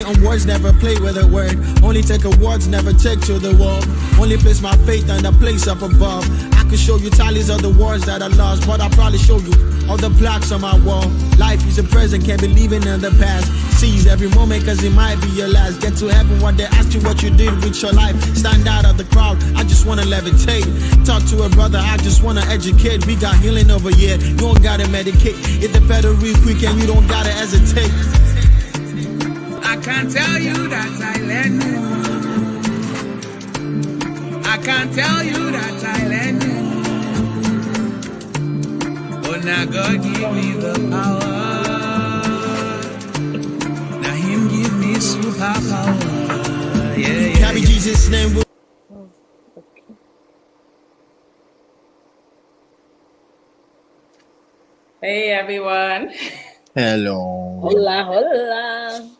On words, never play with a word. Only take awards, never take to the wall. Only place my faith in the place up above. I could show you tallies of the wars that I lost, but I'll probably show you all the plaques on my wall. Life is a present, can't be living in the past. Seize every moment, cause it might be your last. Get to heaven one day, ask you what you did with your life. Stand out of the crowd, I just wanna levitate. Talk to a brother, I just wanna educate. We got healing over here, you don't gotta medicate. Hit the pedal real quick and you don't gotta hesitate. I can't tell you that I let you. I can't tell you that I let you. Oh, now God give me the power. Now Him give me superpower. Yeah. Carry Jesus' name with Hey everyone. Hello. Hola, hola.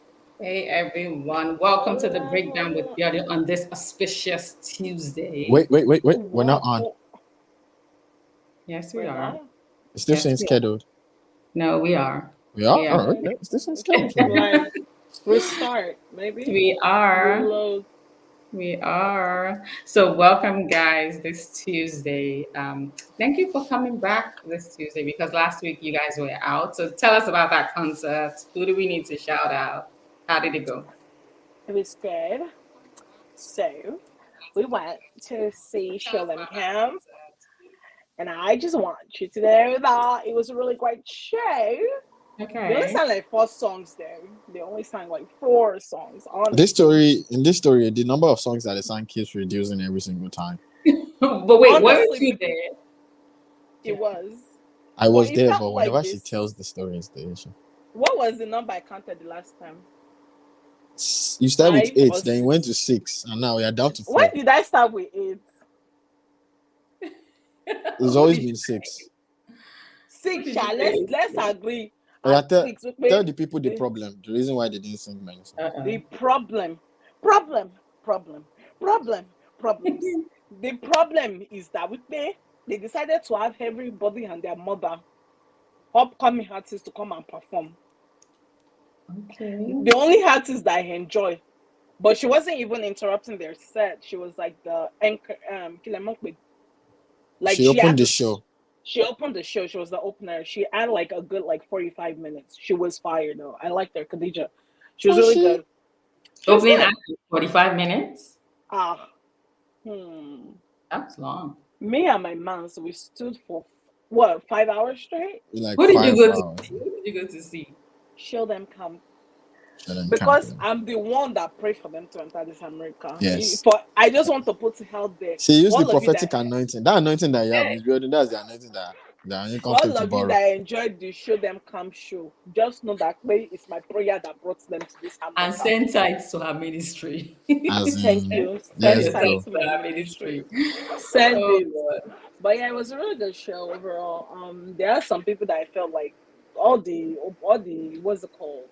Hey everyone. Welcome to the Breakdown with Biodun on this auspicious Tuesday. Wait. We're not on. Yes, we are. It's still Yes, saying we are. scheduled. No, we are. We are? Yeah. Oh, okay. It's still saying scheduled. Like, restart, maybe. We are. Reload. We are. So welcome guys this Tuesday. Thank you for coming back this Tuesday because last week you guys were out. So tell us about that concert. Who do we need to shout out? How did it go? It was good. So, we went to see Shenanigans, and I just want you to know that it was a really great show. They only Okay. sang like 4 songs though. They only sang like 4 songs. Honestly. In this story, the number of songs that they sang keeps reducing every single time. But wait, weren't Honestly, you there? It was. I was it there, felt but like whenever she this. tells the story, it's the issue. What was the number I counted the last time? You start with 5 8, or then you went to 6. 6, and now we are down to 4. When did I start with 8? It's always been 6. 6, did Sha. you say? Let's agree. Yeah, At 6, okay? tell the people the problem, the reason why they didn't sing many songs. The problems. The problem is that they decided to have everybody and their mother, upcoming artists, to come and perform. Okay. The only artist that I enjoy, but she wasn't even interrupting their set. She was like the anchor, Kilemokwe. Like She opened had the to- show. She opened the show. She was the opener. She had like a good 45 minutes. She was fire though. I liked her, Khadija. She was Was really she? good. She was Opening good. act 45 minutes? That's long. Me and my man, so we stood for what 5 hours straight. Like Who did 5 you go to hours. see? Who did you go to see? Show them come Shouldn't because count them. I'm the one that prayed for them to enter this America. Yes. I just want to put it out there. She used All the of you prophetic anointing. That anointing that you have is building. That's the anointing that you For can't all take to of you borrow. that enjoyed the Show Them Come show, just know that it's my prayer that brought them to this And America. send tithes to her ministry. As Thank in, you. let's Send go. tithes to To my her ministry. ministry. Send Oh, it. God. But yeah, it was a really good show overall. There are some people that I felt like all the what's it called?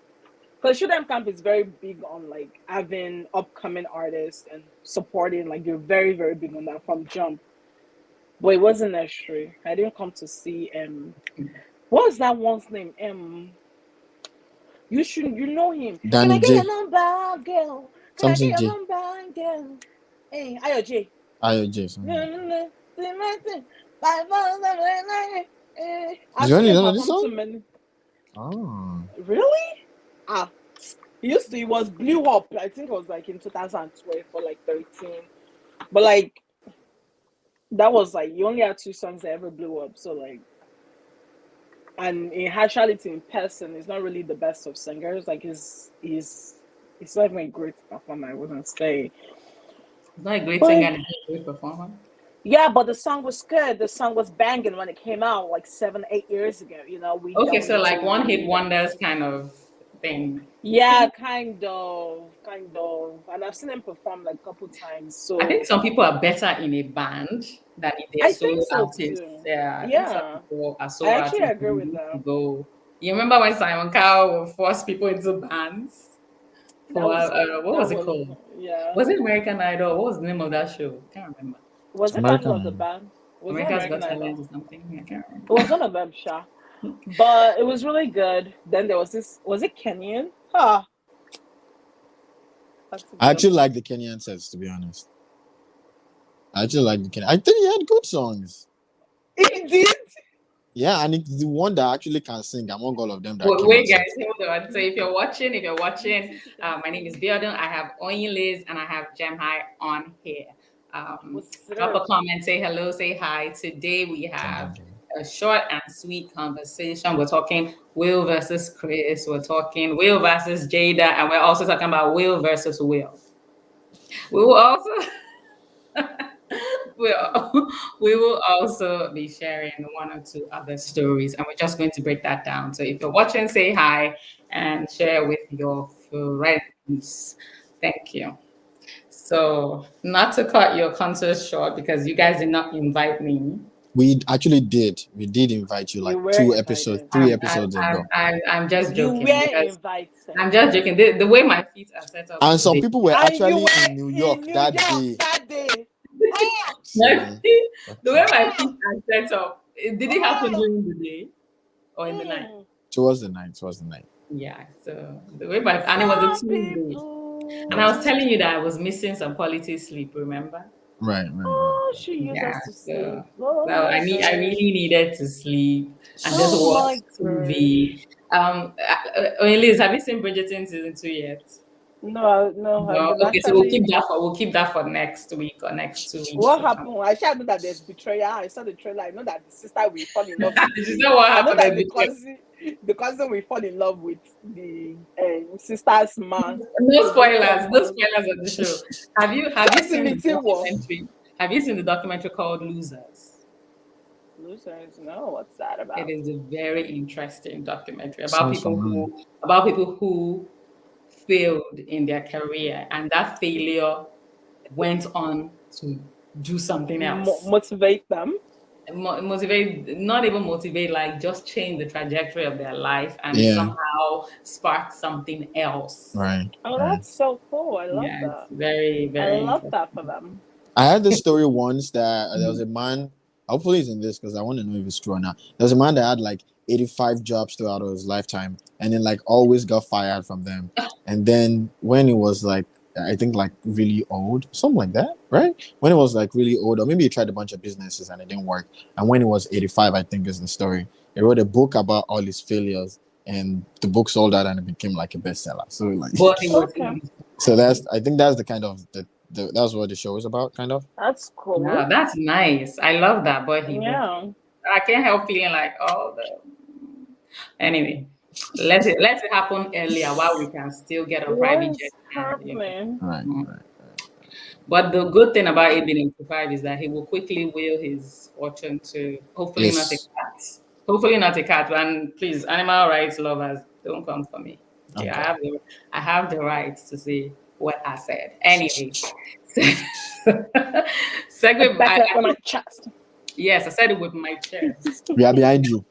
Because Show Them Camp is very big on like having upcoming artists and supporting. Like you're very very big on that from jump. But it wasn't necessary. I didn't come to see what was that one's name? You know him. Can Danny I get J. your number, girl? Can I Something get J. your number, girl? Hey, Ayo J. Ayo J. something. I've You seen only him know this perform song? too many. Oh. Really? It was blew up. I think it was like in 2012 or like 13. But like that was like you only had 2 songs that ever blew up. So like, and in actuality in person, he's not really the best of singers. Like he's not even a great performer, I wouldn't say. Not a great But singer and a great performer. yeah, but the song was good. The song was banging when it came out like 7-8 years ago. We Okay, don't so need like to one hit redo that. wonders kind of thing. Yeah, kind of. And I've seen him perform like a couple times. So I think some people are better in a band than if they're I think solo so artists. too. Yeah, I think some Yeah, people are I solo actually artists agree and with need to that. go. You remember when Simon Cowell would force people into bands? That For was what was it called? yeah. Was it American Idol? What was the name of that show? Can't remember. Was it Battle of the American. Band? Was it America's American Got Talent Idol? or something. I can't It remember. was one of them, Sha. But it was really good. Then there was this. Was it Kenyan? That's I actually good. like the Kenyan sets, to be honest. I actually like the Kenyan. I think he had good songs. He did. Yeah, and it's the one that actually can sing among all of them that came Wait, out. guys, hold on. So if you're watching, my name is Biodun. I have Oyin Liz and I have Gem High on here. What's Drop a up? comment, say hello, say hi. Today we have a short and sweet conversation. We're talking Will versus Chris. We're talking Will versus Jada, and we're also talking about Will versus Will. We will also we'll, we will also be sharing one or two other stories, and we're just going to break that down. So if you're watching, say hi and share with your friends. Thank you. So, not to cut your concert short because you guys did not invite me. We actually did. We did invite you You like were 2 episodes, invited. 3 episodes ago. I'm just You joking were because invited. I'm just joking. The way my feet are set up And some today, people were And you actually were in New York in New that York day. that day. Oh, So, the way okay. my feet are set up, did it happen oh. during the day or in the night? Mm. Towards the night. Towards the night. Yeah, so the way my and it was Some a Tuesday, and I was people. telling you that I was missing some quality sleep. Remember? Right. Oh, she used Yeah, us to sleep. so Oh so my I god. really needed to sleep and just Oh watch my TV. gosh. Liz, have you seen Bridgerton season 2 yet? No, I've No. been Okay, so we'll actually. keep that for next week or next 2 weeks What or something. happened? I should know that there's betrayal. I saw the trailer. I know that the sister will fall in love with Did you the. know what I know happened that in the the cousin will fall in love with the sister's man. No So both of spoilers, them no will. spoilers of the show. Have you Just seen the meeting war. documentary? Have you seen the documentary called Losers? Losers, no, what's that It about? is a very interesting documentary Sounds familiar. about people who failed in their career, and that failure went on to do something else. Motivate them. Motivate, not even motivate, like just change the trajectory of their life and Yeah. somehow spark something else. Right. Oh, Right. that's so cool. I love Yeah, it's that. very, I very love interesting. that for them. I had this story once that there was a man. Hopefully, it's in this because I want to know if it's true or not. There was a man that had like 85 jobs throughout his lifetime, and then like always got fired from them. And then when he was like, I think like really old, something like that, right? When he was like really old, or maybe he tried a bunch of businesses and it didn't work. And when he was 85, I think is the story. He wrote a book about all his failures, and the book sold out and it became like a bestseller. So like, But it was Okay, so I think that's the kind of that's what the show is about, kind of. that's cool. wow, that's nice. I love that. But he was. Yeah. I can't help feeling like oh the. Anyway, let it happen earlier while we can still get on private jet What's and happening? Right. Mm. Right. But the good thing about it being 85 is that he will quickly will his fortune to hopefully not a Yes. cat. Hopefully not a cat. And please, animal rights lovers, don't come for me. Okay, Okay. I have the right to say what I said. Anyway, segue. Back up on my chest. Yes, I said it with my chest. We are behind you.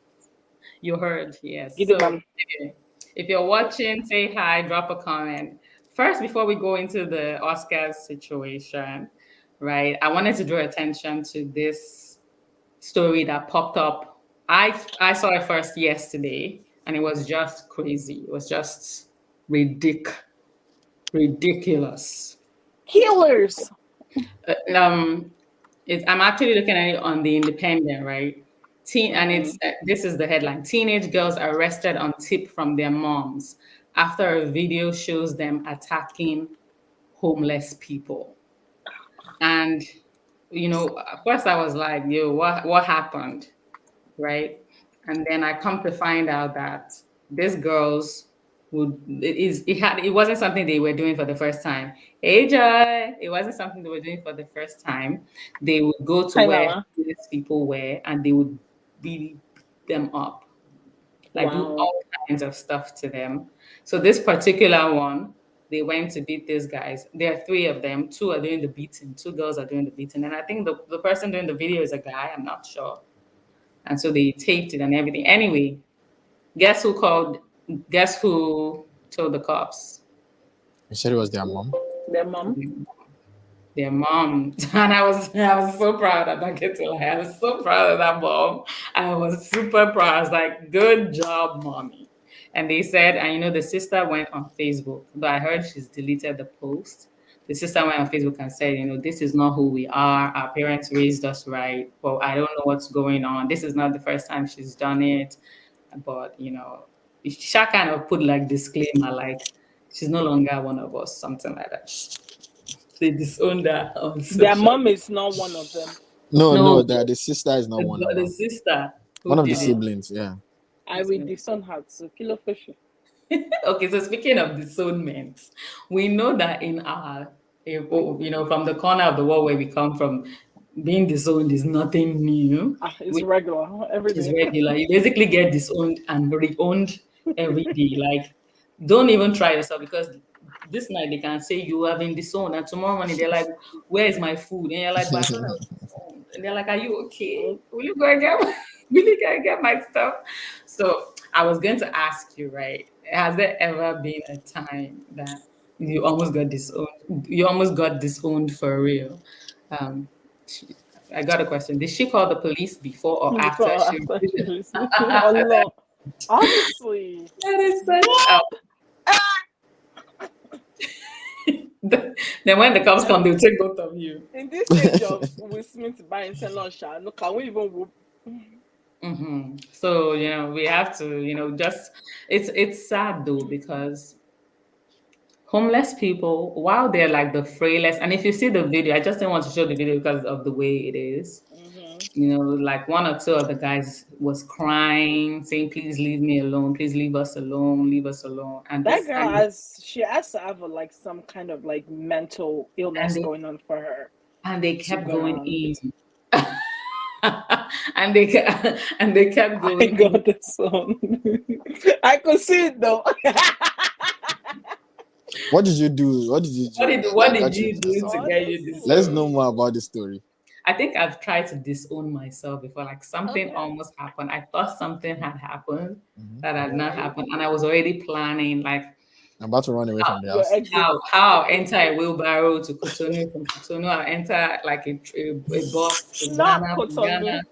You heard, yes. Give So it, man. anyway, if you're watching, say hi, drop a comment. First, before we go into the Oscars situation, right? I wanted to draw attention to this story that popped up. I saw it first yesterday, and it was just crazy. It was just ridiculous. Healers. Um, I'm actually looking at it on the Independent, right? And it's this is the headline: Teenage girls arrested on tip from their moms after a video shows them attacking homeless people. And at first I was like, "Yo, what happened?" Right? And then I come to find out that these girls it wasn't something they were doing for the first time. Hey Joy, it wasn't something they were doing for the first time. They would go to Hi, where Mama. these people were and they would beat them up, like do Wow. all kinds of stuff to them. So this particular one, they went to beat these guys. There are three of them. Two are doing the beating. Two girls are doing the beating. And I think the person doing the video is a guy. I'm not sure. And so they taped it and everything. Anyway, guess who called? Guess who told the cops? You said it was their mom. Their mom. Their mom. And I was so proud. I'm not going to lie. I was so proud of that mom. I was super proud. I was like, good job, mommy. And they said, and the sister went on Facebook, but I heard she's deleted the post. The sister went on Facebook and said, this is not who we are. Our parents raised us right, but I don't know what's going on. This is not the first time she's done it. But, she kind of put like disclaimer, like she's no longer one of us, something like that. They disowned her on Their social. mom is not one of them. No, the sister is not one of The them. sister. One of the did it. siblings, yeah. I will disown her to kilo fish. Okay, so speaking of disownment, we know that in our, from the corner of the world where we come from, being disowned is nothing new. It's regular every day. It's regular. You basically get disowned and re-owned every day. Like, don't even try yourself, because this night they can say you have been disowned, and tomorrow morning they're like, "Where is my food?" And you're like, "But I thought I was disowned." And they're like, "Are you okay? Will you go and get my stuff?" So I was going to ask you, right? Has there ever been a time that you almost got disowned? You almost got disowned for real? I got a question. Did she call the police before or after she released me? Allah. Honestly. That is such Then when the cops come, they'll take both of you. In this age of Will Smith buying salon, no, can we even whoop? Mm-hmm. So we have to just it's sad though, because homeless people, while they're like the frailest, and if you see the video, I just didn't want to show the video because of the way it is. Like one or two of the guys was crying, saying, "Please leave me alone, please leave us alone, leave us alone." And that girl has to have like some kind of like mental illness going on for her. And they kept going in. and they kept going. I got this one. I could see it though. What did you do? What did you do? What did you do to get you this? Let's know more about the story. I think I've tried to disown myself before. Like something almost happened. I thought something had happened that had not happened, and I was already planning, like, I'm about to run away from the house. How I'll enter a wheelbarrow to Cotonou, from Cotonou I'll enter like a bus to Ghana.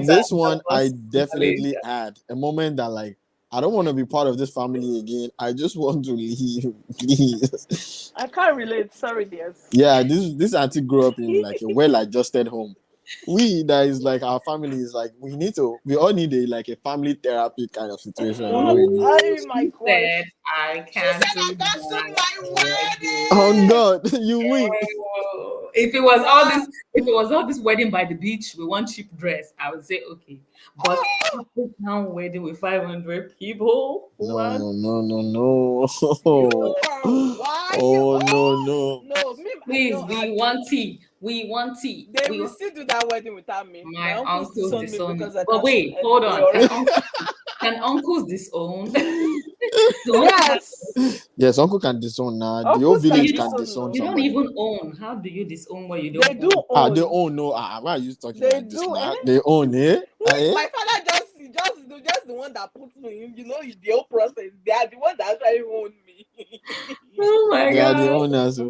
This one I definitely had a moment that, like, I don't want to be part of this family again. I just want to leave, please. I can't relate. Sorry, dears. Yeah, this auntie grew up in like a well-adjusted home. That is like our family is like we all need a family therapy kind of situation. Oh my God! I can't. She said I got my wedding. Oh God, you win. If it was all this wedding by the beach with one cheap dress, I would say okay. But now wedding with 500 people. No. Why? Oh no. No, please, we want tea. They will still do that wedding without me. My uncles disown me. But wait, hold on. Can uncles disown? Yes, uncle can disown now. The whole village can disown. You don't even own. How do you disown what you don't own? They do own. They own. No, why are you talking They like do, this now? eh? They own, eh? My father just the one that puts me in. The whole process. They are the one that actually own me. Oh my God. They are the owners.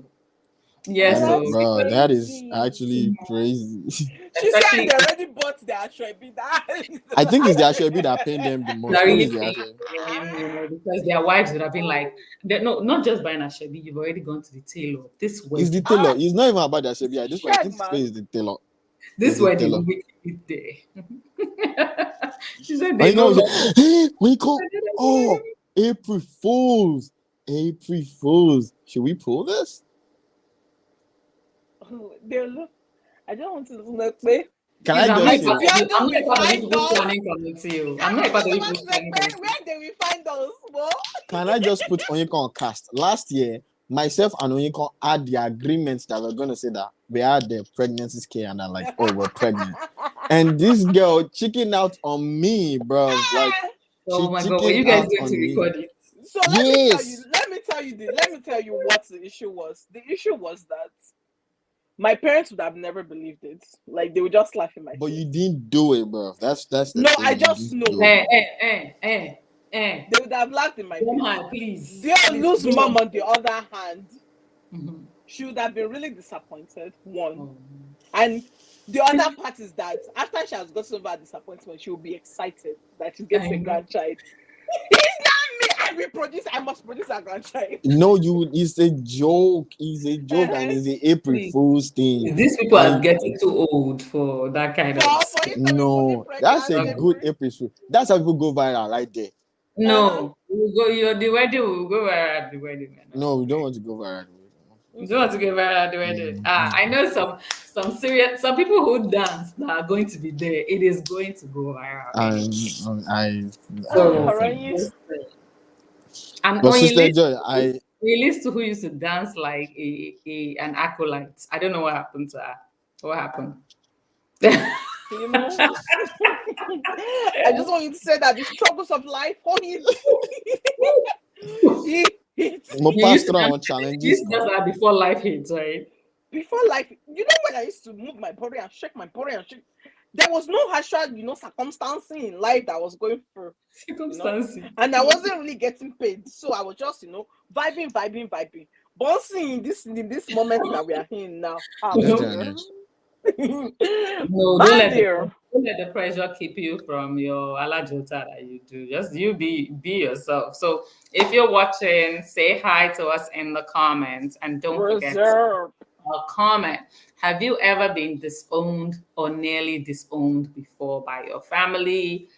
Yes, bro, that is actually crazy. She said they already bought their Ashwebi. I think it's the Ashwebi that paying them the most. Because their wives would have been like, no, not just buying Ashwebi, you've already gone to the tailor. This way. It's the tailor. It's not even about the Ashwebi. I just think it's the tailor. This wedding will make it there. She said we call April Fools. April Fools. Should we pull this? They look. I don't want to look way. Can I just say? I'm not part of this group planning committee. I'm not part of this group planning committee. Where did we find those? Can I just put Onyeka on cast? Last year, myself and Onyeka had the agreement that we're going to say that we had the pregnancy scare and I'm like, oh, we're pregnant. And this girl chicken out on me, bro. Like, oh my God, were you guys going to record it? So let me tell you what the issue was. The issue was that my parents would have never believed it. Like, they would just laugh in my face. But you didn't do it, bro. That's the no, thing. I just know. They would have laughed in my face. Please. They lose mom on the other hand. Mm-hmm. She would have been really disappointed. One. And the other part is that after she has gotten over her disappointment, she will be excited that she's getting a grandchild. He's not I will produce. I must produce a grandchild. No, it's a joke. It's a joke, and it's a April Please. Fool's thing. These people are And getting too old for that kind of. For you to be no, fully that's a pregnant, good April. April Fool. That's how people go viral right there. No, we'll go. The wedding will go viral at the wedding. Man. No, we don't want to go viral. You don't want to get viral at the wedding. I know some people who dance that are going to be there. It is going to go viral. So, Right. and But on your Sister list, Joy, a list who used to dance like an acolyte. I don't know what happened to her. What happened? You know, I just want you to say that the struggles of life, honey. my You used to pastor on You challenges. used to dance that before life hits, right? Before life, you know when I used to move my body and shake my body and shake, there was no actual, circumstance in life that I was going through. Circumstances. And I wasn't really getting paid. So I was just, vibing. But in this moment that we are in now. No, Bad there. don't let the pressure keep you from your alajota that you do. Just you be yourself. So if you're watching, say hi to us in the comments, and don't forget Reserve. to comment. Have you ever been disowned or nearly disowned before by your family?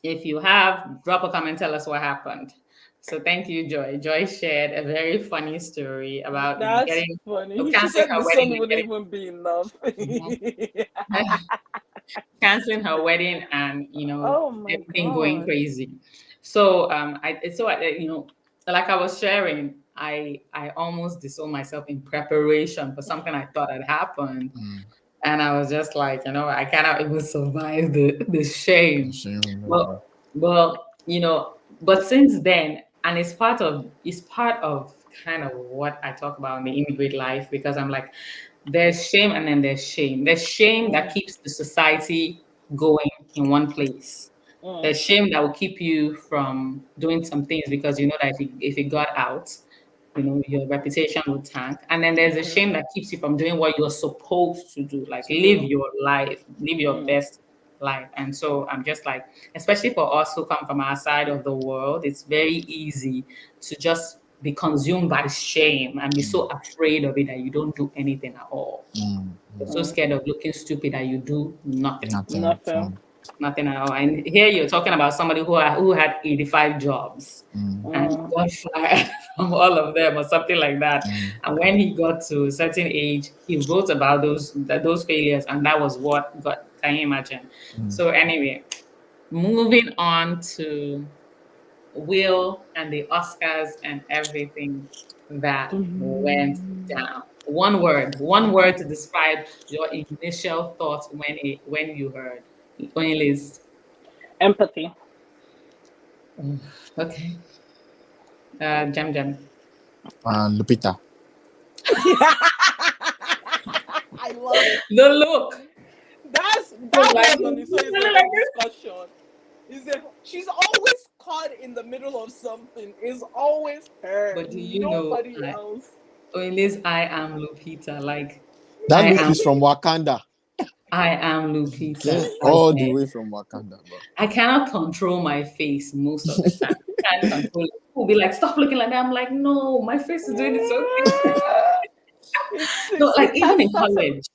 If you have, drop a comment, tell us what happened. So thank you, Joy. Joy shared a very funny story about That's getting funny. She canceling said her the wedding sun and wouldn't getting even be enough. canceling her wedding and Oh my everything going God. crazy. So like I was sharing, I almost disowned myself in preparation for something I thought had happened. And I was just like, I cannot even survive the shame. Well, but since then, and it's part of kind of what I talk about in the immigrant life, because I'm like, there's shame and then there's shame. There's shame that keeps the society going in one place. There's shame that will keep you from doing some things because you know that if it got out, your reputation will tank. And then there's a shame that keeps you from doing what you're supposed to do, like live your life, live your best life. And so I'm just like, especially for us who come from our side of the world, it's very easy to just be consumed by shame and be so afraid of it that you don't do anything at all. You're so scared of looking stupid that you do nothing. Nothing at all. And here you're talking about somebody who had 85 jobs and got fired from all of them or something like that. And when he got to a certain age, he wrote about those failures, and that was what got. Can you imagine? So anyway, moving on to Will and the Oscars and everything that went down. One word to describe your initial thoughts when you heard. Liz. Empathy. Okay. Jam. Lupita. I love it. The look. That like, one on its own is a discussion. She's always caught in the middle of something. It's always her. But do you Nobody know, else. Liz, I am Lupita. Like that look is from Wakanda. I am Lupita. All the way from Wakanda, bro. I cannot control my face most of the time. I can't control it. People will be like, stop looking like that. I'm like, no, my face is doing it okay. No, like even in college.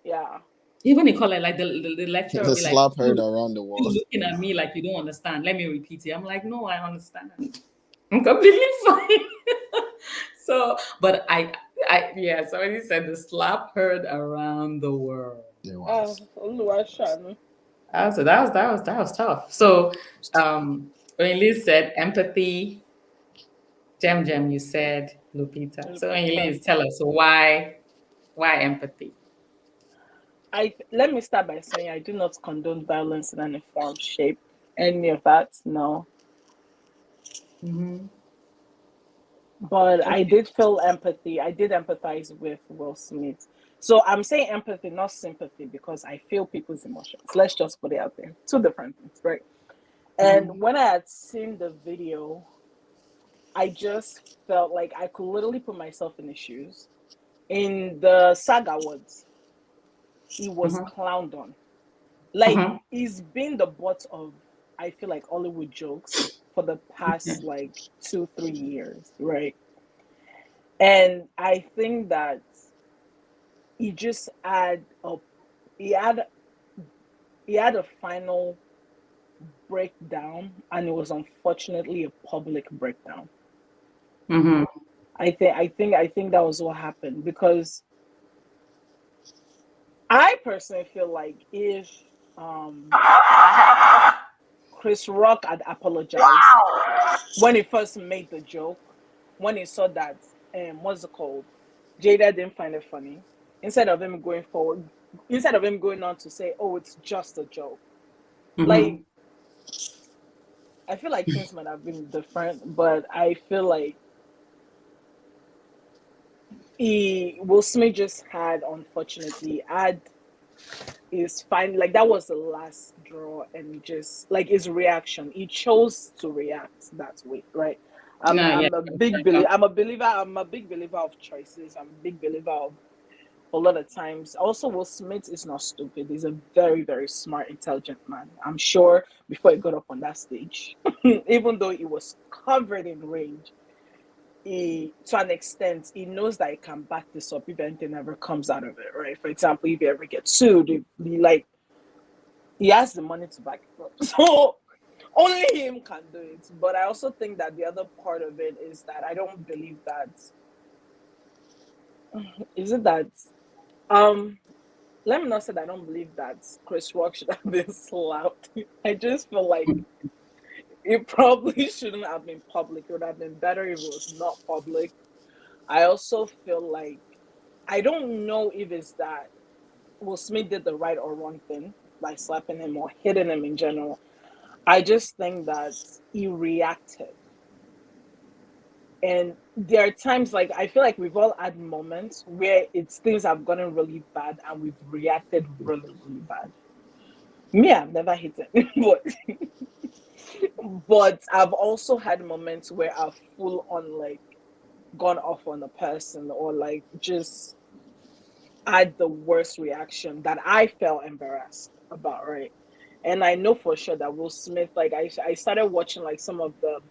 Yeah. Even in college, like the lecturer will be like, slap heard around the world. You're looking at me like you don't understand. Let me repeat it. I'm like, no, I understand. I'm completely fine. So, but somebody said the slap heard around the world. It was. So that was tough. So, when Liz said empathy, Jem, you said Lupita. So, when Liz, tell us why empathy? Let me start by saying I do not condone violence in any form, shape, any of that. No. But I did feel empathy. I did empathize with Will Smith. So I'm saying empathy, not sympathy, because I feel people's emotions. Let's just put it out there. Two different things, right? And when I had seen the video, I just felt like I could literally put myself in his shoes. In the SAG Awards, he was clowned on. Like, he's been the butt of, I feel like, Hollywood jokes for the past like 2-3 years, right? And I think that he just had a he had he had a final breakdown, and it was unfortunately a public breakdown. Mm-hmm. I think that was what happened, because I personally feel like if um Chris Rock had apologized when he first made the joke, when he saw that what's it called, Jada didn't find it funny, instead of him going forward, instead of him going on to say, "Oh, it's just a joke," Mm-hmm. like I feel like things might have been different, but I feel like he Will Smith just had, unfortunately, had is fine. Like that was the last draw, and he just like his reaction. He chose to react that way, right? No, yeah. I'm a big believer. I'm a big believer of choices. I'm a big believer of a lot of times. Also, Will Smith is not stupid. He's a very, very smart, intelligent man. I'm sure before he got up on that stage, even though he was covered in rage, to an extent, he knows that he can back this up if anything ever comes out of it, right? For example, if he ever gets sued, he has the money to back it up. So only him can do it. But I also think that the other part of it is that I don't believe that is it that um let me not say that I don't believe that Chris Rock should have been slapped. I just feel like it probably shouldn't have been public. It would have been better if it was not public. I also feel like I don't know if it's that Will Smith did the right or wrong thing by slapping him or hitting him in general. I just think that he reacted. And there are times like I feel like we've all had moments where it's things have gotten really bad and we've reacted really, really bad. Me, I've never hit it, but I've also had moments where I've full on like gone off on a person, or like just had the worst reaction that I felt embarrassed about, right? And I know for sure that Will Smith, like I started watching like some of the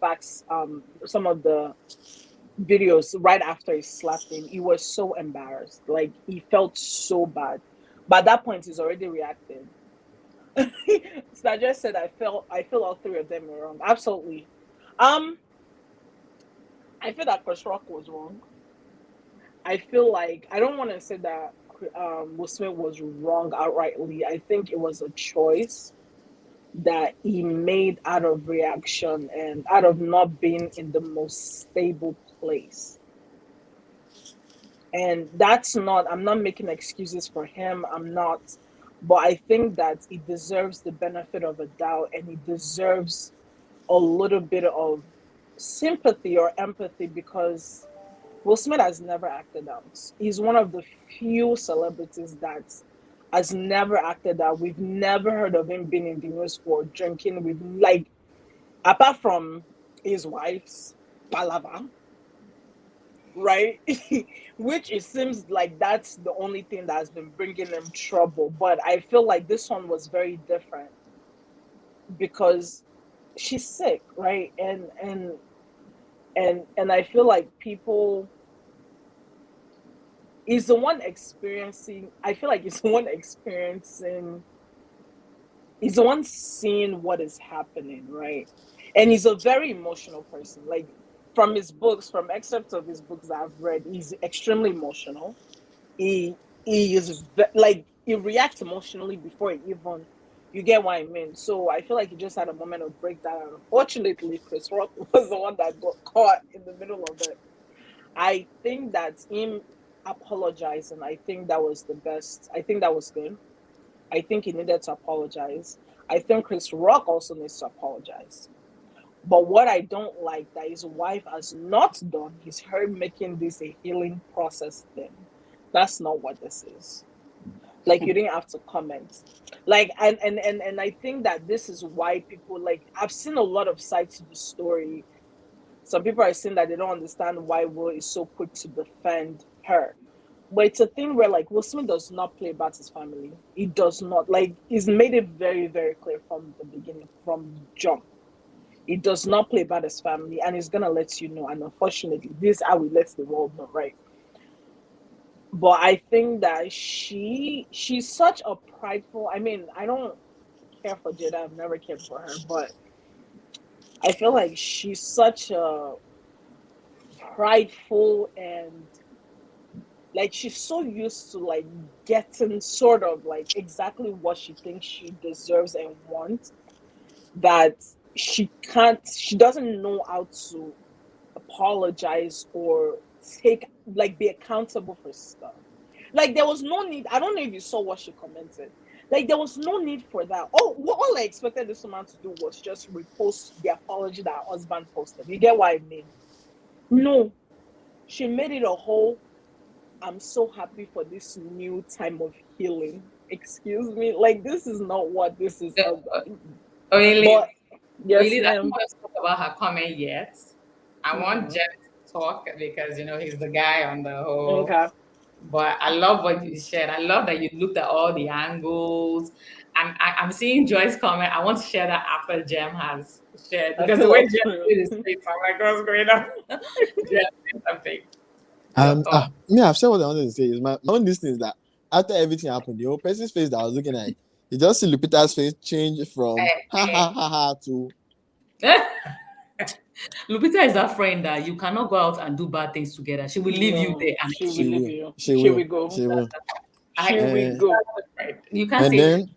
videos right after he slapped him. He was so embarrassed, like he felt so bad. But at that point, he's already reacted. So I just said I feel all three of them were wrong. Absolutely. Um, I feel that Chris Rock was wrong. I feel like I don't want to say that Will Smith was wrong outrightly. I think it was a choice that he made out of reaction and out of not being in the most stable place. And that's not, I'm not making excuses for him. I'm not, but I think that he deserves the benefit of a doubt, and he deserves a little bit of sympathy or empathy, because Will Smith has never acted out. He's one of the few celebrities that has never acted out. We've never heard of him being in the news for drinking with, like, apart from his wife's palava, right? Which it seems like that's the only thing that has been bringing him trouble. But I feel like this one was very different because she's sick, right? And I feel like people is the one experiencing. I feel like he's the one experiencing. He's the one seeing what is happening, right? And he's a very emotional person. Like from his books, from excerpts of his books that I've read, he's extremely emotional. He is like he reacts emotionally before he even. You get what I mean? So I feel like he just had a moment of breakdown. Unfortunately, Chris Rock was the one that got caught in the middle of it. I think that him apologizing, I think that was the best. I think that was good. I think he needed to apologize. I think Chris Rock also needs to apologize. But what I don't like that his wife has not done is her making this a healing process thing. That's not what this is. Like you didn't have to comment. Like and I think that this is why people like I've seen a lot of sides to the story. Some people are saying that they don't understand why Will is so quick to defend her. But it's a thing where like Will Smith does not play about his family. He does not. Like he's made it very, very clear from the beginning, from jump. It does not play about his family, and it's gonna let you know. And unfortunately, this is how we let the world know, right? But I think that she's such a prideful. I mean, I don't care for Jada. I've never cared for her, but I feel like she's such a prideful and like she's so used to like getting sort of like exactly what she thinks she deserves and wants that she doesn't know how to apologize or take like be accountable for stuff. Like there was no need. I don't know if you saw what she commented. Like there was no need for that. All I expected this woman to do was just repost the apology that her husband posted. You get what I mean? No, she made it a whole. I'm so happy for this new time of healing. Excuse me, like this is not what this is So, about. Oile, But yes, Oile, I don't ma'am. want to talk about her comment yet. I want Mhm. Jen to talk because he's the guy on the whole. Okay. But I love what you shared. I love that you looked at all the angles. I'm seeing Joy's comment. I want to share that after Jem has shared I because the feel way up Jem to did his face, I'm like, what's going on? Jem, say something. Your thought. Me, I've said what I wanted to say. Is my own this thing is that after everything happened, the whole person's face that I was looking at, you just see Lupita's face change from ha ha ha ha to Lupita is that friend that you cannot go out and do bad things together. She will leave you no, there and she will leave leave you. you. she Here will, we go. she will. I Here we Uh, go. right. You can't and say then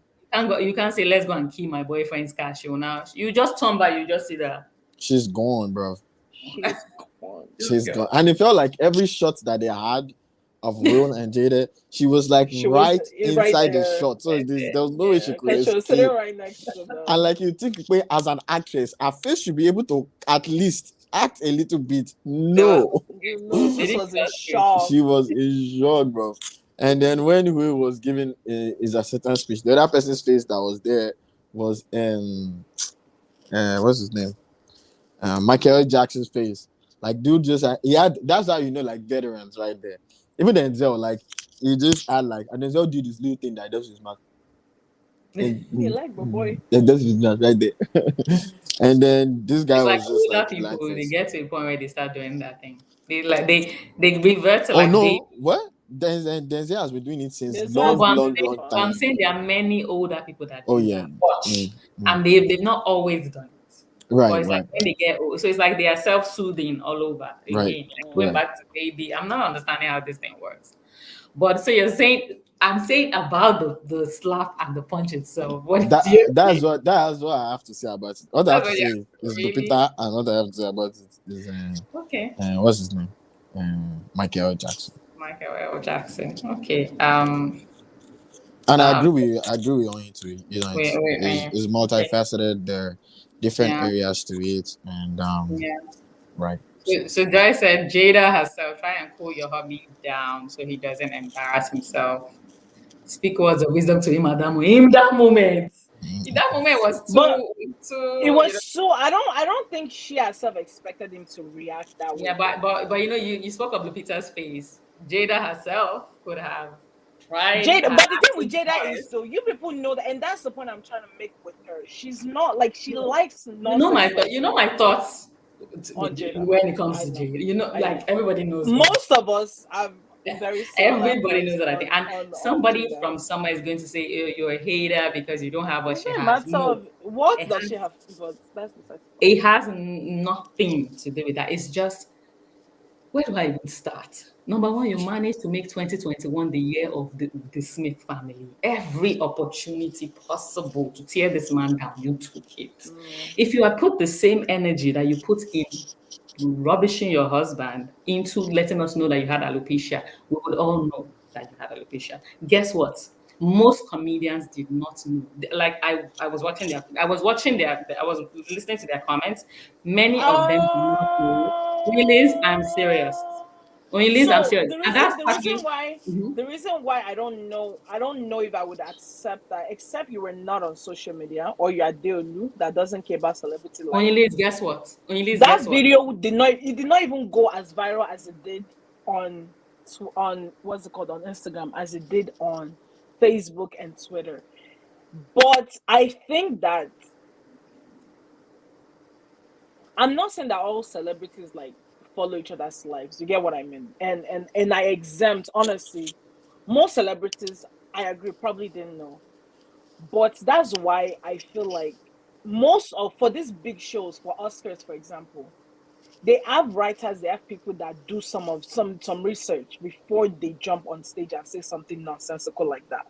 you can't say let's go and kill my boyfriend's car. She will now you just turn by, you just see that she's gone, bro. She's gone. this She's girl. gone. And it felt like every shot that they had of Will and Jada, she was like She was right right inside the there. shot. So there was no way she Yeah, could because she was sitting escape. right next to And them. like you think, wait, as an actress, her face should be able to at least act a little bit. There was No, You know, they sis didn't was in just say, shock. she was in shock, bro. And then when Will was giving his acceptance speech, the other person's face that was there was what's his name? Michael Jackson's face. Like, dude, just he had. That's how you know, like veterans, right there. Even Denzel, like he just had like, and Denzel did this little thing that does his mouth. And You like my boy. that does his mouth right there. And then this guy it's like was just older like people, blank they face. get to a point where they start doing that thing. They revert to Oh like baby. no, what? Denzel has been doing it since Denzel No, has but long, been long, doing it long for. I'm time saying ago. there are many older people that Oh do yeah, that. Watch. mm, mm. And they've not always done it. But Right, it's like right, when they get old, so it's like they are self-soothing all over right, again, like going right. back to baby. I'm not understanding how this thing works. But so you're saying I'm saying about the slap and the punch itself. What That do you that's think? what I have to say about it. What I have That's to what you say is really Lupita, and what I have to say about it is okay. what's his name? Michael Jackson. Michael L. Jackson. Okay. And I Um agree with you. I agree with you on it. It's okay. multifaceted. There are different Yeah. areas to it, and Yeah. right. So Joy said Jada herself, try and cool your hubby down so he doesn't embarrass himself. Speak words of wisdom to him at that moment. In that moment. In that moment was But it too, was so. I don't think she herself expected him to react that way. yeah, but you spoke of Lupita's face. Jada herself could have tried Jada, her but the thing with acting Jada is, voice. so you people know that, and that's the point I'm trying to make with her. She's not like she No, likes nonsense like you know my thoughts on Jada. when it comes I to know, Jada. You know, I like know. everybody knows them. Most of us have very similar Everybody thoughts knows that I think. on And on somebody Jada. from somewhere is going to say, you're a hater because you don't have what It's she not a has. matter No, of what it does has, she have, but that's besides the point. it has nothing to do with that. It's just, where do I even start? Number one, you managed to make 2021 the year of the Smith family. Every opportunity possible to tear this man down, you took it. Mm. If you had put the same energy that you put in rubbishing your husband into letting us know that you had alopecia, we would all know that you had alopecia. Guess what? Most comedians did not know. Like I was watching I was listening to their comments. Many of them did not know. Willis, I'm serious. Willis, I'm So serious. And that's the reason partly why mhm. I don't know if I would accept that, except you were not on social media or you are Deolu that doesn't care about celebrity life. Willis, guess what? Willis, That guess what? video did not even go as viral as it did on what's it called, on Instagram, as it did on Facebook and Twitter. But I think that I'm not saying that all celebrities like follow each other's lives. You get what I mean? And I exempt, honestly, most celebrities, I agree, probably didn't know. But that's why I feel like most of for these big shows, for Oscars, for example, they have writers, they have people that do some research before they jump on stage and say something nonsensical like that.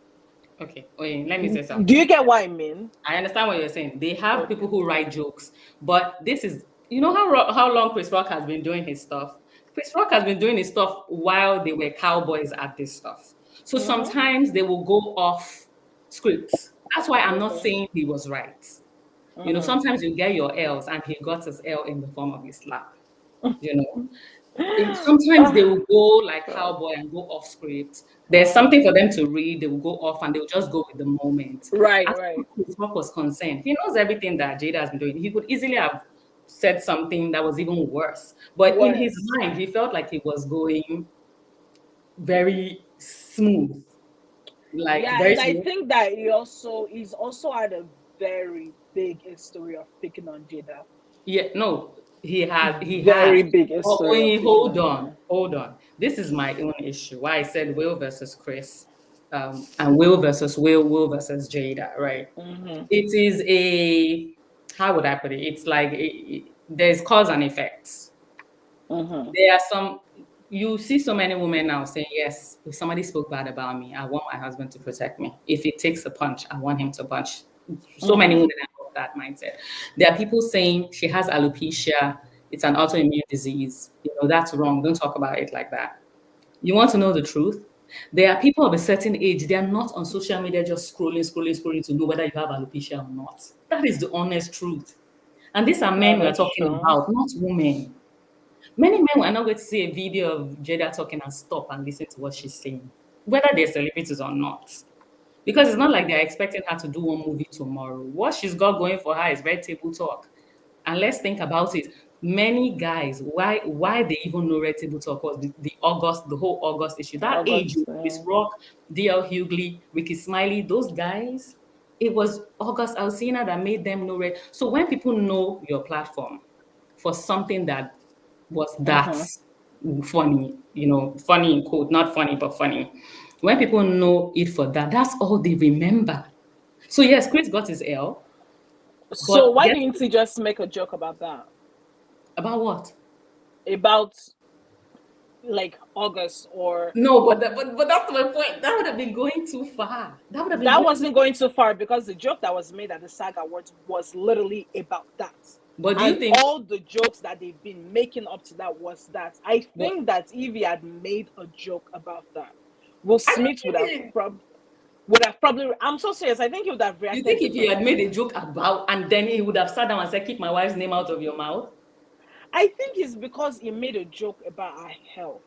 Okay, wait, let me say Do something. you get what I mean? I understand what you're saying. They have Okay. people who write jokes, but this is, you know how long Chris Rock has been doing his stuff. Chris Rock has been doing his stuff while they were cowboys at this stuff. So Mm-hmm. sometimes they will go off scripts. That's why I'm not Okay. saying he was right. You know, Mm-hmm. sometimes you get your L's, and he got his L in the form of a slap. You know, sometimes they will go like God. cowboy and go off script. There's something for them to read. They will go off and they'll just go with the moment. Right, As right. far as his work was concerned, he knows everything that Jada has been doing. He could easily have said something that was even worse. But in his Worse. mind, he felt like he was going very smooth, like Yeah, very and I smooth. think that he's also had a very big history of picking on Jada. Yeah, no, he has. Very big Oh, history of wait, picking hold on on, Jada. hold on. This is my own issue. Why I said Will versus Chris, and Will versus Will versus Jada, right? Mm-hmm. It is a, how would I put it? It's like there's cause and effect. Mm-hmm. There are some, you see so many women now saying, yes, if somebody spoke bad about me, I want my husband to protect me. If it takes a punch, I want him to punch. So many Mm-hmm. women have that mindset. There are people saying she has alopecia, it's an autoimmune disease. You know, that's wrong. Don't talk about it like that. You want to know the truth? There are people of a certain age, they are not on social media just scrolling to know whether you have alopecia or not. That is the honest truth. And these are Yeah, men we are that's talking true. about, not women. Many men are not going to see a video of Jada talking and stop and listen to what she's saying, whether they're celebrities or not. Because it's not like they're expecting her to do one movie tomorrow. What she's got going for her is red table talk. And let's think about it. Many guys, why they even know red table talk was the whole August issue. That age, August. Chris Rock, DL Hughley, Ricky Smiley, those guys, it was August Alsina that made them know red. So when people know your platform for something that was that Mm-hmm. funny, you know, funny in quote, not funny, but funny. When people know it for that, that's all they remember. So yes, Chris got his L, So but why guess didn't he just make a joke about that? about what? About like August or No, but that's my point. That would have been going too far. That would have been that going too wasn't going too far because the joke that was made at the SAG Awards was literally about that. But do you And think all the jokes that they've been making up to that was that. I but think that if he had made a joke about that, Will I Smith think would have probably. I'm so serious. I think he would have you reacted think if he had differently. made a joke about and then he would have sat down and said, keep my wife's name out of your mouth. I think it's because he made a joke about our health.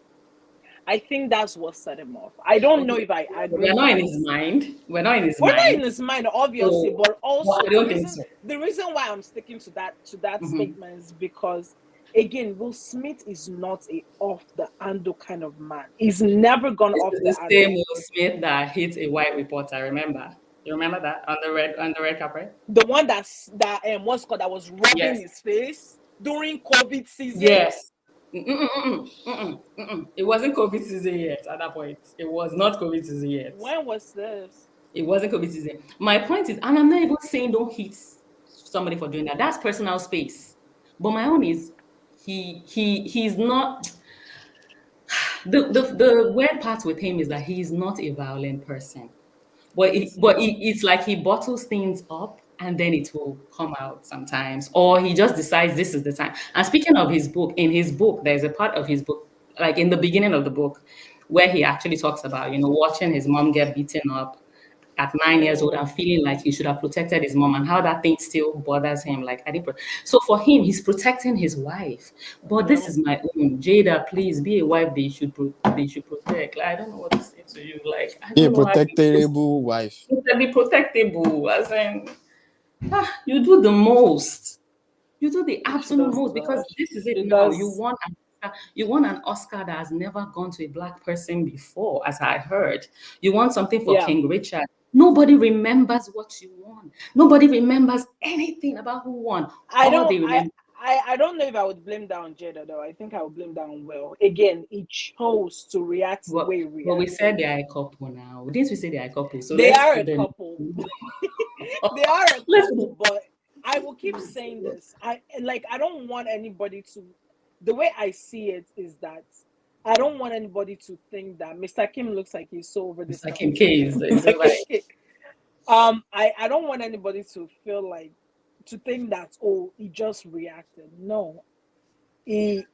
I think that's what set him off. I don't know Okay. if I agree We're with not in that. his mind. We're not in his We're not in mind. his mind, obviously, So but well, also I don't think so. the reason why I'm sticking to that Mhm. statement is because again, Will Smith is not a off the handle kind of man. He's never gone This off is the the same handle. Will Smith that hit a white reporter. Remember? You remember that on the red carpet? The one what's called that was rubbing Yes. his face during COVID season. Yes. It wasn't COVID season yet at that point. It was not COVID season yet. When was this? It wasn't COVID season. My point is, and I'm not even saying don't hit somebody for doing that. That's personal space. But my own is he's not the weird part with him is that he's not a violent person. He's not. It's like he bottles things up and then it will come out sometimes, or he just decides this is the time. And speaking of his book, in his book, there's a part of his book, like in the beginning of the book, where he actually talks about, you know, watching his mom get beaten up at 9 years old and feeling like he should have protected his mom and how that thing still bothers him. Like I didn't. So for him, he's protecting his wife. But this Yeah. is my own Jada. Please be a wife. They should protect. Like, I don't know what to say to you. Like I A don't know how protectable wife. you can be protectable. As in, you do the most. You do the She absolute does the most because most. this is it She now. does. You want an Oscar that has never gone to a black person before, as I heard. You want something for Yeah. King Richard. Nobody remembers what you won. Nobody remembers anything about who won. I All don't they I remember. I don't know if I would blame that on Jada though. I think I would blame that on Will. Again, he chose to react the way he Well, we said reacted. they are a couple now. Didn't we say they are a couple? So They let's are a put them. couple. They are a Let's couple, but I will keep saying this. I don't want anybody to, the way I see it is that I don't want anybody to think that Mr. Kim looks like he's so over this Mr. Kim nonsense. K is like, I don't want anybody to feel like, to think that, oh, he just reacted. No. He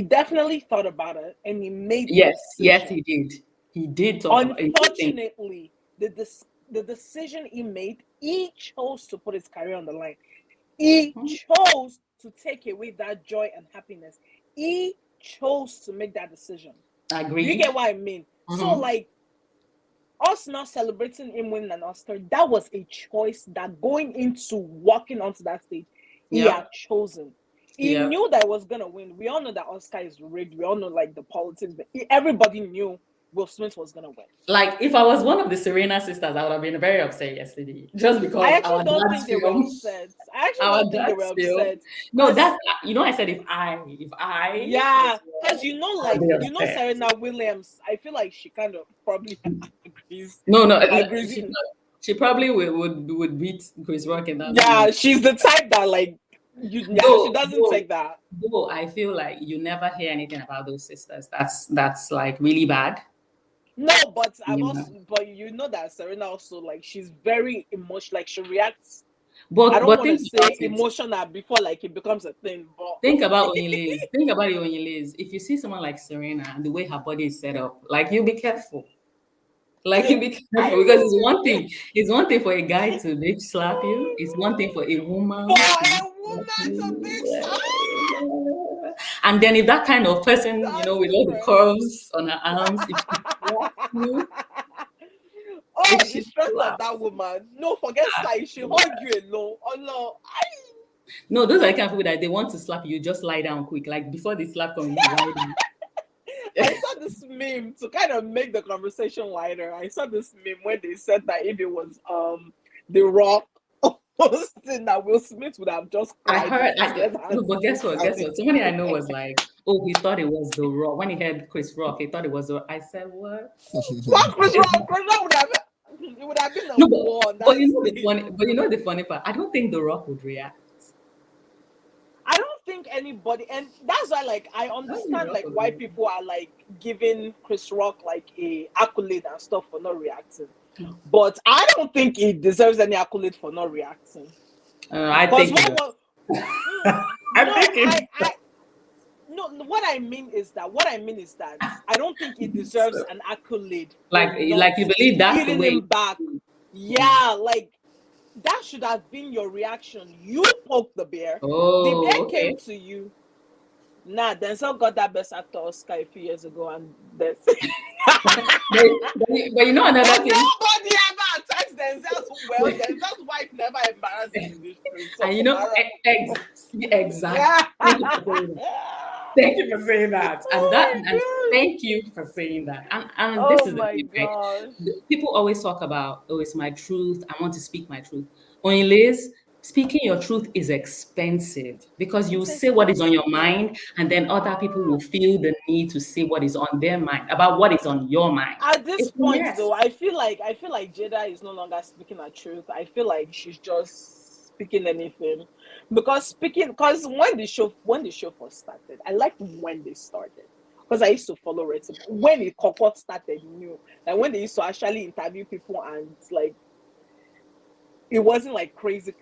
definitely thought about it and he made the yes, decision. he did. He did talk about it. Unfortunately, the decision he made, he chose to put his career on the line. He chose to take away that joy and happiness. He chose to make that decision. Agreed. Do you get what I mean? So, like, us not celebrating him winning an Oscar, that was a choice that going into walking onto that stage, he had chosen. He knew that he was gonna win. We all know that Oscar is rigged. We all know like the politics, but everybody knew Will Smith was gonna win. Like if I was one of the Serena sisters, I would have been very upset yesterday, just because I actually don't dad's think they were upset. I actually our don't think they were dad's film. upset. No, that's I said if I yeah, because like I'd be upset. Serena Williams. I feel like she kind of probably agrees. No, agrees. She probably would beat Chris Rock in that. Yeah, movie. she's the type that like she doesn't take that. Though I feel like you never hear anything about those sisters. That's like really bad. No, but but you know that Serena also like she's very emotional. Like she reacts. But I don't want to say it. emotional before like it becomes a thing. But think about Onyinye's. Think about it, Onyinye's. If you see someone like Serena and the way her body is set up, like you'll be careful. Like you be careful because it's one thing. It's one thing for a guy to bitch slap you. It's one thing for a woman. to bitch slap. And then if that kind of person, with all the curves on her arms, the strength of that woman. No, forget slap. She hold you alone. Oh no. No, those are the kind of people that they want to slap you. Just lie down quick. Like before they slap on you, lie down. I saw this meme to kind of make the conversation lighter. I saw this meme where they said that if it was The Rock posting that Will Smith would have just cried. But guess what? Somebody I know was like, oh, he thought it was The Rock. When he heard Chris Rock, he thought it was I said, what? What Chris Rock? Chris Rock would have been a war. But you know the funny part? I don't think The Rock would react. I don't think anybody, and that's why like I understand like why people are like giving Chris Rock like a accolade and stuff for not reacting, but I don't think he deserves any accolade for not reacting. I think what I mean is that I don't think he deserves an accolade. Like you believe that's the way him back. Yeah, like that should have been your reaction. You poked the bear. The bear came to you. Nah, Denzel got that Best Actor Oscar a few years ago, and that's. but you know another thing. Nobody ever attacks Denzel's well. Denzel's wife never embarrassed him in this film. So and you know exactly. Thank you for saying that. And thank you for saying that. And this is the thing, right? People always talk about, oh, it's my truth. I want to speak my truth. Only Liz, speaking your truth is expensive because you say what is on your mind, and then other people will feel the need to say what is on their mind about what is on your mind. At this point, though, I feel like Jada is no longer speaking her truth. I feel like she's just speaking anything. Because when the show first started, I liked when they started. Because I used to follow it. When it started, new. Like when they used to actually interview people and like it wasn't like crazy.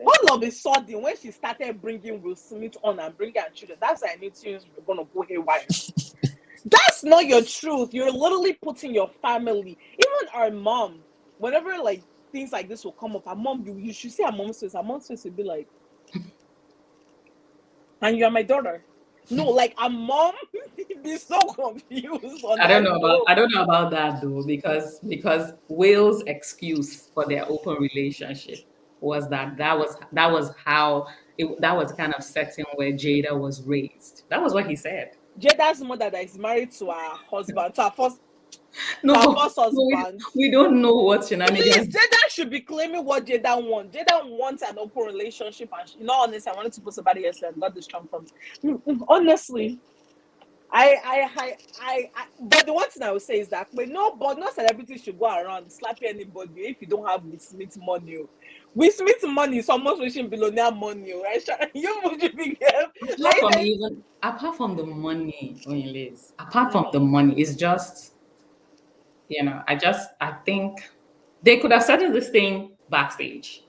All of a sudden, when she started bringing Will Smith on and bringing her children, that's when I knew things were gonna go haywire. That's not your truth. You're literally putting your family, even our mom, whenever like things like this will come up, our mom, you should see her mom's face. Her mom's face would be like, and you are my daughter. No, like a mom be so confused. I don't know about that though, because Will's excuse for their open relationship was that was how that was kind of setting where Jada was raised. That was what he said. Jada's mother that is married to her husband, to her first. No, Her but first husband. we don't know what Please, shenanigans. Jada should be claiming what Jada wants. Jada wants an open relationship, and you know, honestly, I wanted to put somebody else and got the strong from. Honestly, but the one thing I would say is that, but no celebrity should go around slapping anybody if you don't have Will Smith money. Will Smith money is almost reaching billionaire money, right? You would be Apart from the money, Liz, apart from the money, it's just, I think they could have settled this thing backstage.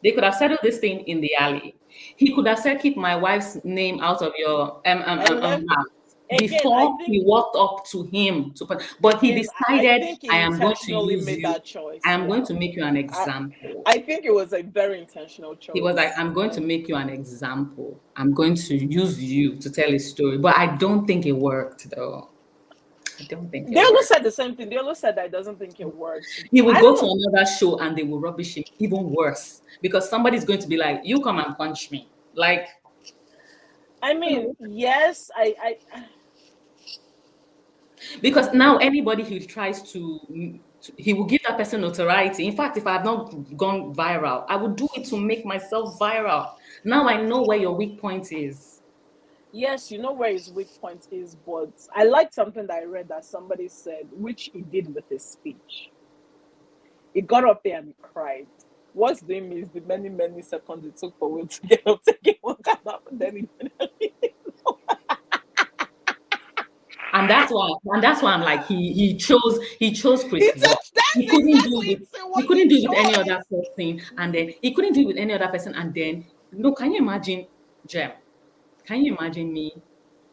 They could have settled this thing in the alley. He could have said, "Keep my wife's name out of your mouth," before he walked up to him. But he decided, think he "I am going to intentionally use made you. that choice. I am going to make you an example." I think it was a very intentional choice. He was like, "I'm going to make you an example. I'm going to use you to tell a story." But I don't think it worked, though. I don't think They always said the same thing. They always said that I doesn't think it works. He will go to another show and they will rubbish him even worse because somebody's going to be like, "You come and punch me." Like, I mean, yes, I because now anybody who tries to, he will give that person notoriety. In fact, if I have not gone viral, I would do it to make myself viral. Now I know where your weak point is. Yes, you know where his weak point is, but I like something that I read that somebody said, which he did with his speech. He got up there and he cried. What's doing me is the many, many seconds it took for Will to get up, taking one kind of, and then he And that's why I'm like, he chose Chris Rock. He couldn't do it with any other person, and then he couldn't do it with any other person, and then can you imagine, Jem? Can you imagine me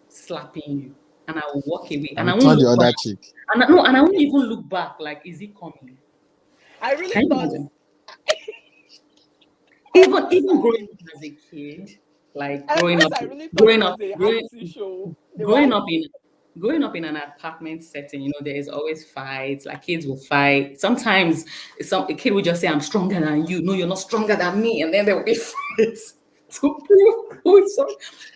slapping you and I will walk away and I won't turn the look other back. cheek. And I won't even look back. Like, is he coming? I really thought. Even growing up as a kid, like growing up in an apartment setting, there is always fights. Like, kids will fight. Sometimes a kid will just say, "I'm stronger than you." "No, you're not stronger than me," and then there will be fights to prove who's so.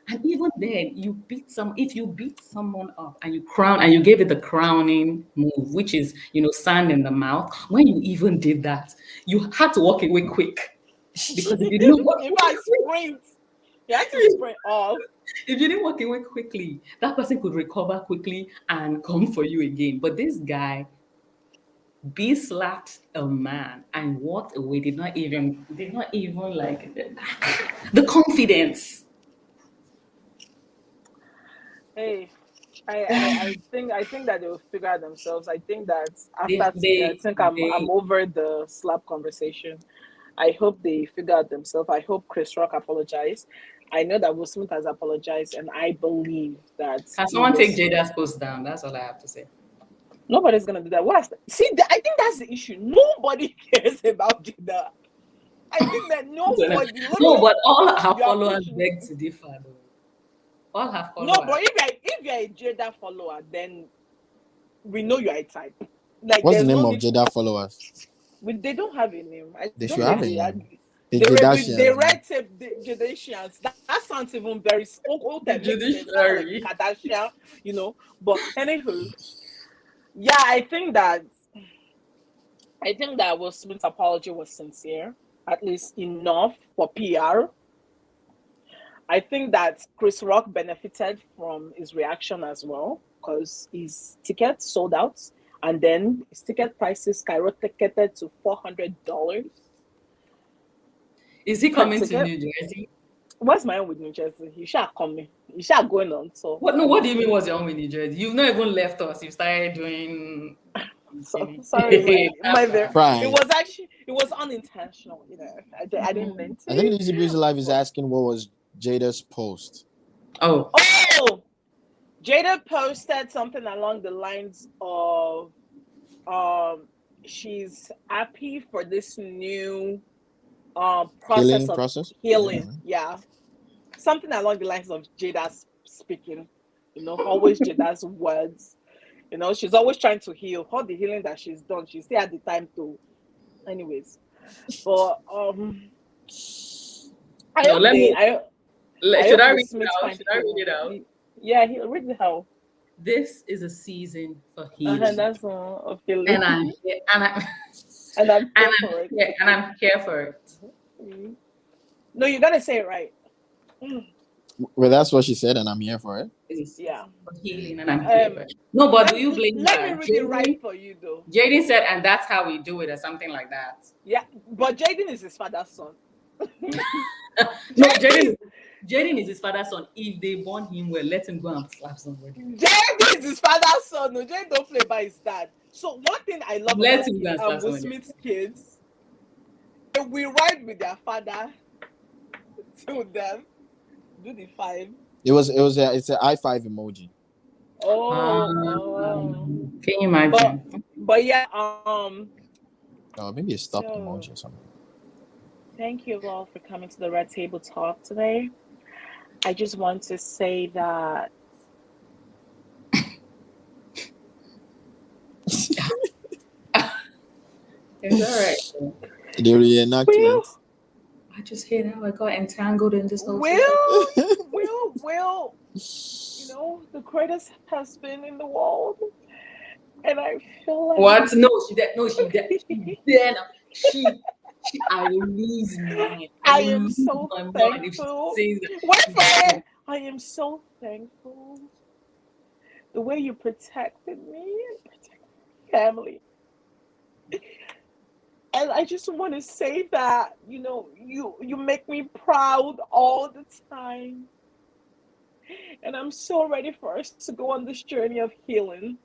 And even then, if you beat someone up and you gave it the crowning move, which is sand in the mouth. When you even did that, you had to walk away quick because if you didn't walk away, you had to sprint off. If you didn't walk away quickly, that person could recover quickly and come for you again. But this guy slapped a man and walked away. Did not even like the confidence. Hey, I think that they will figure out themselves. I think that after I'm over the slap conversation. I hope they figure out themselves. I hope Chris Rock apologized. I know that Will Smith has apologized, and I believe that. Can someone take Jada's post down? That's all I have to say. Nobody's gonna do that. I think that's the issue. Nobody cares about Jada. I think that nobody. No, but all her followers beg to differ, though. All her followers. No, but if you're a Jada follower, then we know you're a type. Like, what's the name of Jada followers? They don't have a name. They should have a name. The red tape Judicians. That sounds even very old. Judiciary, like Kardashian, But anywho, yeah, I think that Will Smith's apology was sincere, at least enough for PR. I think that Chris Rock benefited from his reaction as well because his ticket sold out. And then his ticket prices skyrocketed to $400. Is he coming to New Jersey? What's my own with New Jersey? You shall coming. You shall going on. So what? No, what do you mean? What's your own with New Jersey? You've not even left us. You started doing. Sorry, it was unintentional. I didn't mean to. I think Easy Breezy Live is asking what was Jada's post. Oh. Jada posted something along the lines of she's happy for this new process. Healing. Yeah. Something along the lines of Jada's speaking, always Jada's words. She's always trying to heal. All the healing that she's done, she still had the time to. Anyways. But should I read it out? Yeah, he'll read it out. this is a season for And healing, that's of healing. and I'm here, and I'm And I'm here and for it. I'm here for it. Mhm. No, you gotta say it right. Well, that's what she said, and I'm here for it. It's Yeah. for healing, and I'm here for it. No, but do you blame let me her? read it right for you though. Jaden said, and that's how we do it, or something like that. Yeah, but Jaden is his father's son. No, Jaden is his father's son. If they born him well, let him go and slap somebody. Jaden is his father's son. No, Jaden don't play by his dad. So one thing I love Let about him go and slap Will somebody. Smith's kids, they will ride with their father to them. Do the 5. It's an I5 emoji. Can you imagine? But yeah, Oh, maybe a stop So- emoji or something. thank you all for coming to the Red Table Talk today. I just want to say that It's all right. The reenactment. I just hate how I got entangled in this whole Will, you know, the greatest husband in the world. And I feel like What? No, she did. No, she did. She I will lose mine. I will am lose so my mind if she thankful. says that. Wait for it. I am so thankful. The way you protected me and protected my family. And I just want to say that, you know, you make me proud all the time. And I'm so ready for us to go on this journey of healing.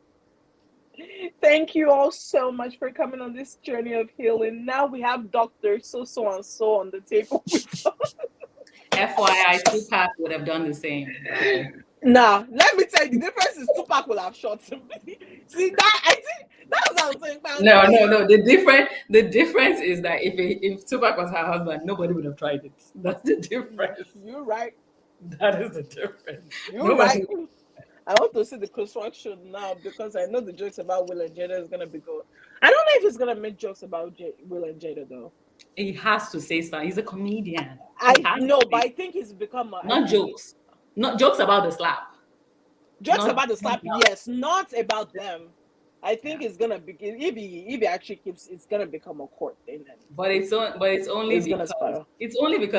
Thank you all so much for coming on this journey of healing. Now we have Dr. So and so on the table with us. FYI, Tupac would have done the same. Right? Now, let me tell you, the difference is Tupac will have shot him. See that? I think that's what I'm saying. No. The difference is that if Tupac was her husband, nobody would have tried it. That's the difference. You're right. That is the difference. You're right. I want to see the construction now because I know the jokes about Will and Jada is gonna be good. I don't know if he's gonna make jokes about Will and Jada though. He has to say something. He's a comedian. I know, but I think he's become not jokes. Not jokes about the slap. Jokes about the slap, yes, not about them. I think it's gonna be if he actually keeps, it's gonna become a court thing. But it's only because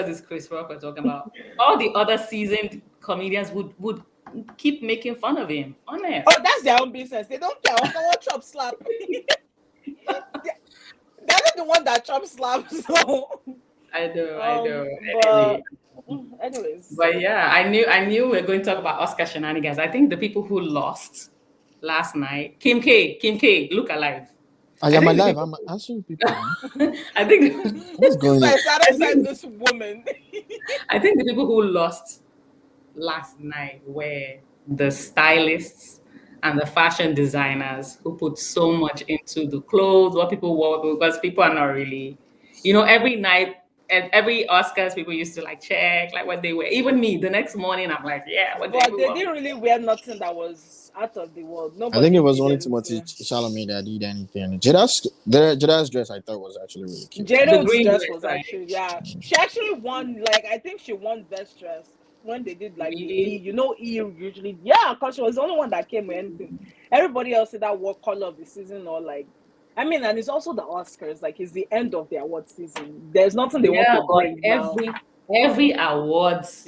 it's Chris Rock we're talking about. All the other seasoned comedians would keep making fun of him. Honest. Oh, that's their own business. They don't care. What chop slap? They're not the one that chop slap. So I know. Anyways. But yeah, I knew we were going to talk about Oscar shenanigans. I think the people who lost last night, Kim K, look alive. I am alive. I'm answering people. I think what's going on? This woman. I think the people who lost last night were the stylists and the fashion designers who put so much into the clothes, what people wore, because people are not really, every night at every Oscars, people used to like check like what they wear. Even me, the next morning, I'm like, yeah, but they didn't really wear nothing that was out of the world. Nobody I think it was only Timothy Chalamet that did anything. Jada's dress I thought was actually really cute. Jada's dress was actually, yeah. She actually won, I think she won best dress when they did E usually, yeah, because she was the only one that came with anything. Everybody else said that what color of the season or and it's also the Oscars, it's the end of the award season. There's nothing they want to bring now. Every awards,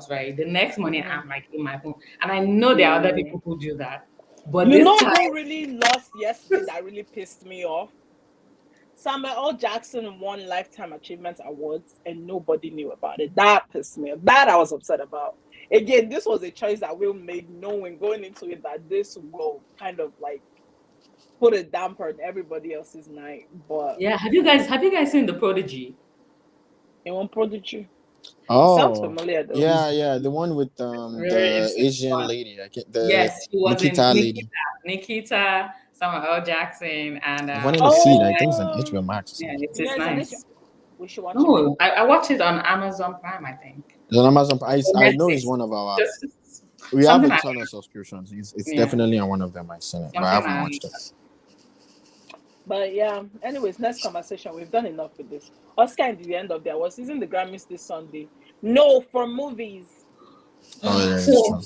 right? The next morning I'm in my phone, and I know there are other people who do that. But who really lost yesterday that really pissed me off? Samuel L. Jackson won Lifetime Achievement Awards and nobody knew about it. That pissed me off. That I was upset about. Again, this was a choice that Will made, knowing going into it that this will kind of put a damper on everybody else's night. But yeah, have you guys seen The Prodigy? You want Prodigy? Oh, sounds familiar though. Yeah, the one with the Asian lady. Yes, she was Nikita lady. Nikita, Samuel L. Jackson, and I wanted to see it. I think it's on HBO Max. Yeah, it's nice. We should watch it. I watched it on Amazon Prime, I think. It's on Amazon Prime. I know it's one of our. We have a ton of subscriptions. It's definitely on one of them. I've seen it, but I haven't watched it. But yeah, anyways, next conversation. We've done enough with this. Oscar at the end of the award season, the Grammys this Sunday. No, for movies. Oh, yeah,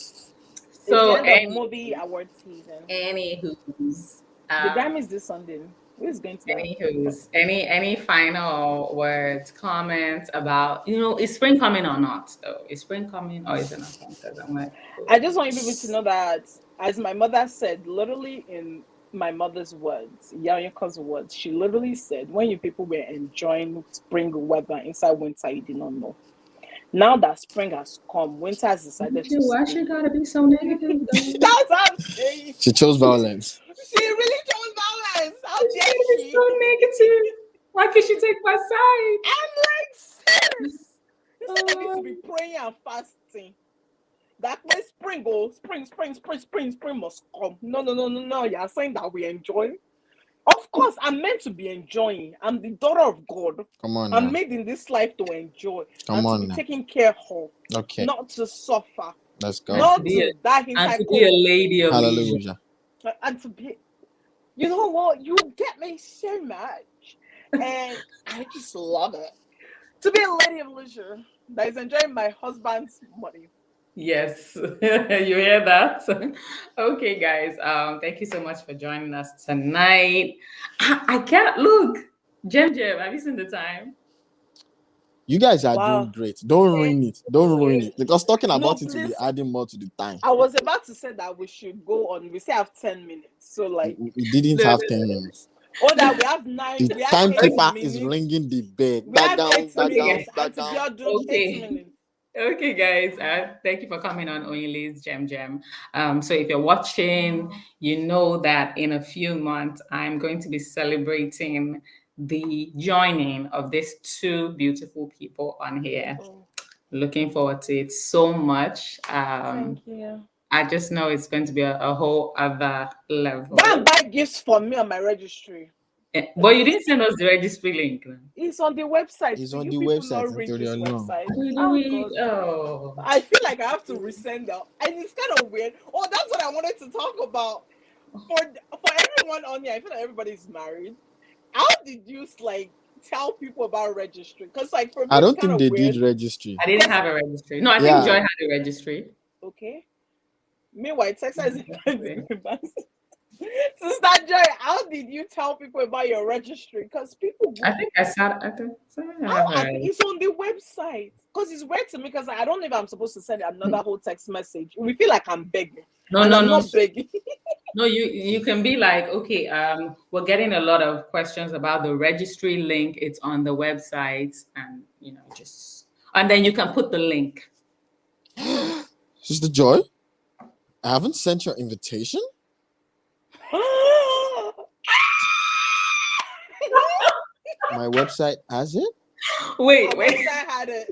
It's the So, end of movie award season. anywho's, The Grammys this Sunday. Who is going to that? any final words, comments about, is spring coming or not? Though, is spring coming or is it not coming? Because I'm like, I just want you people to know that, as my mother said, literally in my mother's words, Yayaka's words, she literally said, when you people were enjoying spring weather inside winter, you did not know. Now that spring has come, winter has decided to why she stay. gotta be so negative though? That's what I'm saying. She chose violence. She really chose violence. How She dare gotta be she? so negative. Why can't she take my side? I'm like, serious. Instead, I need to be praying and fasting. That way, spring must come. No. You're saying that we enjoy. Of course, I'm meant to be enjoying. I'm the daughter of God. Come on I'm now. made in this life to enjoy Come and to on be now. taken care of, Okay, not to suffer, let's go. not to die And inside to be a cold, lady of leisure. Hallelujah. and to be. You know what? You get me so much, and I just love it. To be a lady of leisure that is enjoying my husband's money. Yes, you hear that? Okay, guys. Thank you so much for joining us tonight. I can't look. Jem, have you seen the time? You guys are Wow. doing great. Don't ruin it. Don't ruin it. Because talking No, about it will be please. adding more to the time. I was about to say that we should go on. We still have 10 minutes. So, like, We didn't have 10 minutes. oh, that we have 9, The we have 8 timekeeper minutes. is ringing the bell. We have 8 That minutes. down, And to that Biodun, down. 8 minutes. Okay, guys. Thank you for coming on Oyinle's Gem. So if you're watching, you know that in a few months I'm going to be celebrating the joining of these two beautiful people on here. Oh, Looking forward to it so much. thank you. I just know it's going to be a whole other level. Go and buy gifts for me on my registry. But you didn't send us the registry link. It's on the website. It's Do on you the people website, not read this Antonio, no. website? Oh, God. I feel like I have to resend that. And it's kind of weird. Oh, that's what I wanted to talk about. For everyone on here, I feel like everybody's married. How did you tell people about registry? Because for me, I don't it's kind think of they weird. did registry. I didn't have a registry. No, I Yeah. think Joy had a registry. Okay. Meanwhile, Texas is Sister Joy, how did you tell people about your registry? Because people I think I said it's on the website. Because it's weird to me because I don't know if I'm supposed to send another whole text message. We feel like I'm begging. No, I'm no. not begging. No, you can be like, okay, we're getting a lot of questions about the registry link. It's on the website, and and then you can put the link. Sister Joy, I haven't sent your invitation. My website has it. Wait. I had it.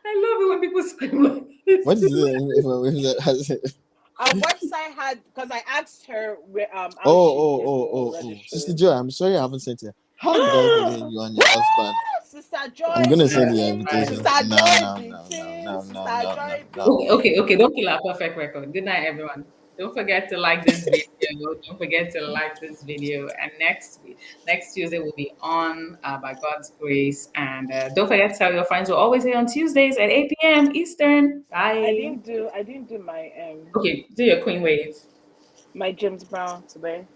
I love it when people scream like this. What is it? If my website has it? Our website had, because I asked her where Oh. Sister Joy, I'm sorry I haven't sent it. How did I believe you and your husband? Sister Joy, I'm gonna send the invitation. Sister No. Okay. Don't kill our perfect record. Good night, everyone. Don't forget to like this video. And next Tuesday will be on by God's grace. And don't forget to tell your friends we're always here on Tuesdays at 8 p.m. Eastern. Bye. I didn't do my Okay, do your queen wave. My James Brown today.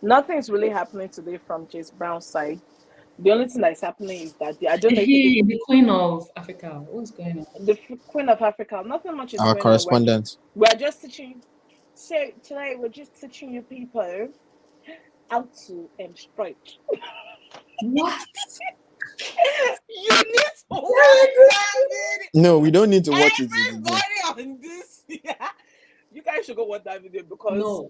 Nothing's really happening today from James Brown's side. The only thing that's happening is that I don't know. The Queen of Africa. What's going on? The Queen of Africa. Nothing much is Our going correspondent. on. We're just teaching. So today we're just teaching you people how to strike. What? You need to watch that video. No, we don't need to watch it. Everybody on this. You guys should go watch that video because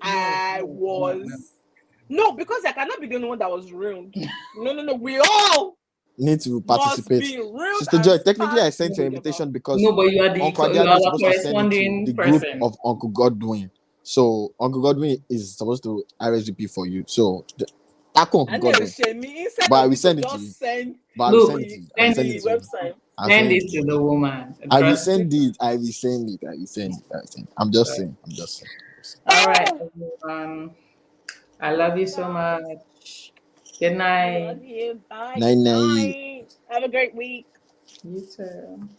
No, because I cannot be the only one that was ruined. No. We all need to participate. Sister Joy, technically I sent your invitation because but you are the corresponding group of Uncle Godwin. So Uncle Godwin is supposed to RSVP for you. So Uncle Godwin. But we send it to you. Send it to the woman. I will send it. I'm just saying. All right, everyone. I love you so much. Good night. I love you. Bye. Night. Have a great week. You too.